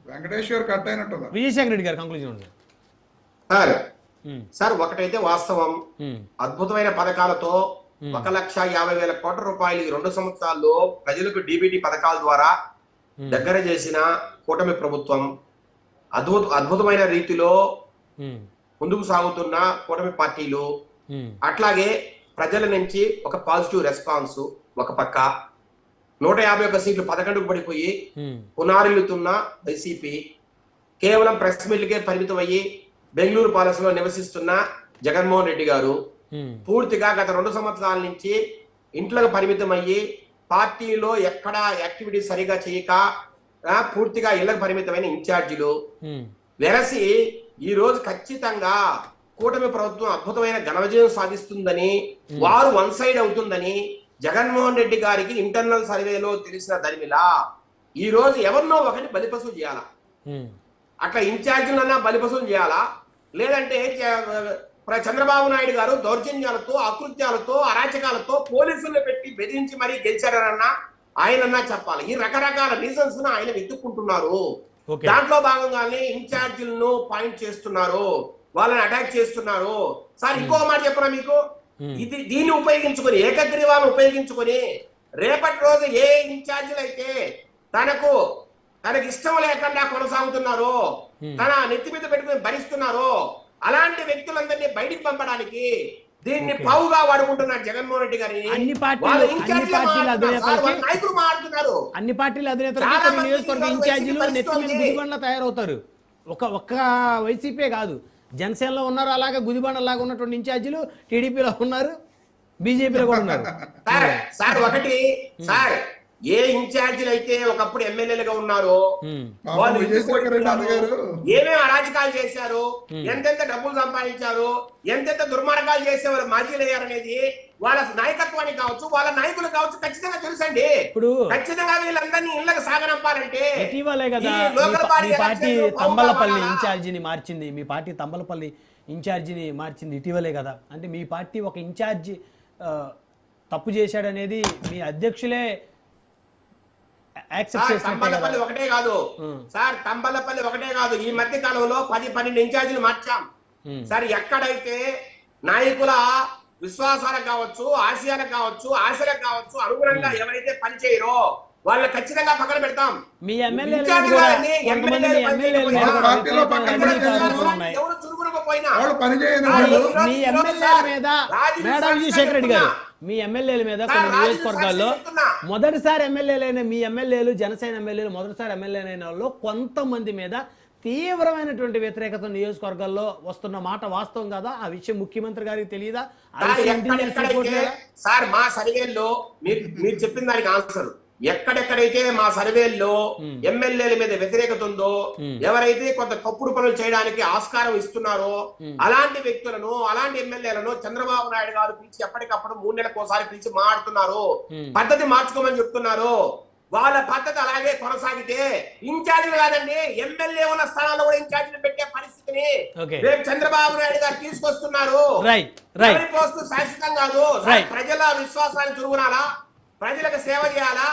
Venkateshwar cut అయినట్టు విజయశేఖర రెడ్డి గారు conclusion ఉంది సార్. ఒకటైతే వాస్తవం, అద్భుతమైన పథకాలతో 1,50,000 కోట్ల రూపాయలు ఈ 2 సంవత్సరాల్లో ప్రజలకు డీబీటీ పథకాల ద్వారా దగ్గర చేసిన కూటమి ప్రభుత్వం, అద్భుతమైన రీతిలో ముందుకు సాగుతున్న కూటమి పార్టీలు, అట్లాగే ప్రజల నుంచి ఒక పాజిటివ్ రెస్పాన్స్. ఒక పక్క 151 సీట్లు 11కు పడిపోయి పునారిల్లుతున్న వైసీపీ, కేవలం ప్రెస్ మీట్లకే పరిమితం అయ్యి బెంగళూరు పాలస్ లో నివసిస్తున్న జగన్మోహన్ రెడ్డి గారు పూర్తిగా గత 2 సంవత్సరాల నుంచి ఇంట్లోకి పరిమితం అయ్యి పార్టీలో ఎక్కడా యాక్టివిటీ సరిగా చేయక పూర్తిగా ఇళ్లకు పరిమితమైన ఇన్ఛార్జీలు వెరసి ఈ రోజు ఖచ్చితంగా కూటమి ప్రభుత్వం అద్భుతమైన ఘన విజయం సాధిస్తుందని, వారు వన్ సైడ్ అవుతుందని జగన్మోహన్ రెడ్డి గారికి ఇంటర్నల్ సర్వేలో తెలిసిన దరిమిలా ఈ రోజు ఎవరినో ఒకటి బలిపశువు చేయాలా, అట్లా ఇన్ఛార్జీలన్నా బలిపశువు చేయాలా, లేదంటే చంద్రబాబు నాయుడు గారు దౌర్జన్యాలతో, అకృత్యాలతో, అరాచకాలతో పోలీసులను పెట్టి బెదిరించి మరీ గెలిచారన్నా ఆయనన్నా చెప్పాలి. ఈ రకరకాల రీజన్స్ ఆయన వెతుక్కుంటున్నారు. దాంట్లో భాగంగానే ఇన్ఛార్జీలను పాయింట్ చేస్తున్నారు, వాళ్ళని అటాక్ చేస్తున్నారు. సార్ ఇంకొక మాట చెప్పరా మీకు, దీన్ని ఉపయోగించుకొని, ఏకగ్రీవాలను ఉపయోగించుకొని రేపటి రోజు ఏ ఇన్ఛార్జీలు అయితే తనకు ఇష్టం లేకుండా కొనసాగుతున్నారో, తన నెత్తి మీద పెట్టుకుని భరిస్తున్నారో అలాంటి వ్యక్తులందరినీ బయటికి పంపడానికి దీన్ని పావుగా వాడుకుంటున్నారు జగన్మోహన్ రెడ్డి గారి అన్ని పార్టీల అధినేతలు నియోజకవర్గ ఇన్ఛార్జీలు నెత్తి మీద గుదిబండ్లా తయారవుతారు. ఒక్క వైసీపీ కాదు, జనసేనలో ఉన్నారు, అలాగే గుదిబండలాగా ఉన్నటువంటి ఇన్ఛార్జీలు టీడీపీలో ఉన్నారు, బీజేపీలో కూడా ఉన్నారు. సార్ ఒకటి సార్, ఏ ఇన్ఛార్జీలు అయితే ఒకప్పుడు ఎమ్మెల్యేలుగా ఉన్నారో వాళ్ళు ఏమేమి అరాజకాలు చేశారు, ఎంతెంత డబ్బులు సంపాదించారు, ఎంతెంత దుర్మార్గాలు చేసేవారు మాజీలు అయ్యారనేది వాళ్ళ నాయకత్వానికి కావచ్చు, వాళ్ళ నాయకులు కావచ్చు ఖచ్చితంగా తెలుసండి. ఇప్పుడు ఖచ్చితంగా వీళ్ళందరినీ ఇళ్ళకి సాగనంపాలంటే ఇటీవలే కదా మీ పార్టీ తంబలపల్లి ఇన్ఛార్జిని మార్చింది, మీ పార్టీ తంబలపల్లి ఇన్ఛార్జిని మార్చింది ఇటీవలే కదా. అంటే మీ పార్టీ ఒక ఇన్ఛార్జి తప్పు చేశాడనేది మీ అధ్యక్షులే తంబలపల్లి ఒకటే కాదు సార్, తంబలపల్లి ఒకటే కాదు, ఈ మధ్య కాలంలో 10-12 ఇన్ఛార్జీలు మార్చాం సార్. ఎక్కడైతే నాయకుల విశ్వాసాలకు కావచ్చు, ఆశయాలకు కావచ్చు, ఆశలకు కావచ్చు అనుగుణంగా ఎవరైతే పనిచేయరో వాళ్ళు ఖచ్చితంగా పక్కన పెడతాం. మీ ఎమ్మెల్యే విజయశేఖర రెడ్డి గారు, మీ ఎమ్మెల్యేల మీద కొన్ని నియోజకవర్గాల్లో మొదటిసారి ఎమ్మెల్యేలైన మీ ఎమ్మెల్యేలు, జనసేన ఎమ్మెల్యేలు మొదటిసారి ఎమ్మెల్యేలైన వాళ్ళు కొంతమంది మీద తీవ్రమైనటువంటి వ్యతిరేకత నియోజకవర్గాల్లో వస్తున్న మాట వాస్తవం కదా? ఆ విషయం ముఖ్యమంత్రి గారికి తెలియదా? సార్ మా సర్వేల్లో మీరు చెప్పిన దానికి ఆన్సర్, ఎక్కడెక్కడైతే మా సర్వేల్లో ఎమ్మెల్యేల మీద వ్యతిరేకత ఉందో, ఎవరైతే కొంత తప్పుడు పనులు చేయడానికి ఆస్కారం ఇస్తున్నారో అలాంటి వ్యక్తులను, అలాంటి ఎమ్మెల్యేలను చంద్రబాబు నాయుడు గారు పిలిచి ఎప్పటికప్పుడు 3 నెలలకు ఒకసారి పిలిచి మాట్లాడుతున్నారు, పద్ధతి మార్చుకోమని చెప్తున్నారు. వాళ్ళ పద్ధతి అలాగే కొనసాగితే ఇన్ఛార్జీలు కాదండి, ఎమ్మెల్యే ఉన్న స్థానాల్లో కూడా ఇన్ఛార్జీలు పెట్టే పరిస్థితిని రేపు చంద్రబాబు నాయుడు గారు తీసుకొస్తున్నారు. పోస్తూ శాశ్వతం కాదు, ప్రజల విశ్వాసాన్ని చురుగునాలా, ప్రజలకు సేవ చేయాలా,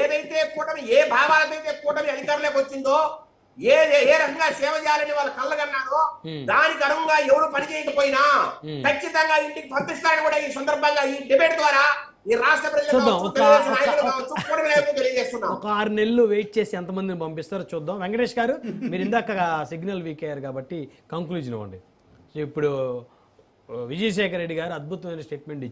ఏదైతే కూటమి, ఏ భావాలైతే కూటమి అధికారంలోకి వచ్చిందో, ఏ రకంగా సేవ చేయాలని వాళ్ళు కళ్ళగన్నారో దానికి అనుగుణంగా ఎవరు పని చేయకపోయినా ఖచ్చితంగా ఇంటికి పంపిస్తారని కూడా ఈ సందర్భంగా ఈ డిబేట్ ద్వారా ఈ రాష్ట్ర ప్రజలు తెలియజేస్తున్నాం. ఒక 6 నెలలు వెయిట్ చేసి ఎంతమందిని పంపిస్తారో చూద్దాం. వెంకటేష్ గారు, మీరు ఇందాక సిగ్నల్ వీక్ అయ్యారు కాబట్టి కంక్లూజన్ ఇవ్వండి. ఇప్పుడు విజయశేఖర రెడ్డి గారు అద్భుతమైన స్టేట్మెంట్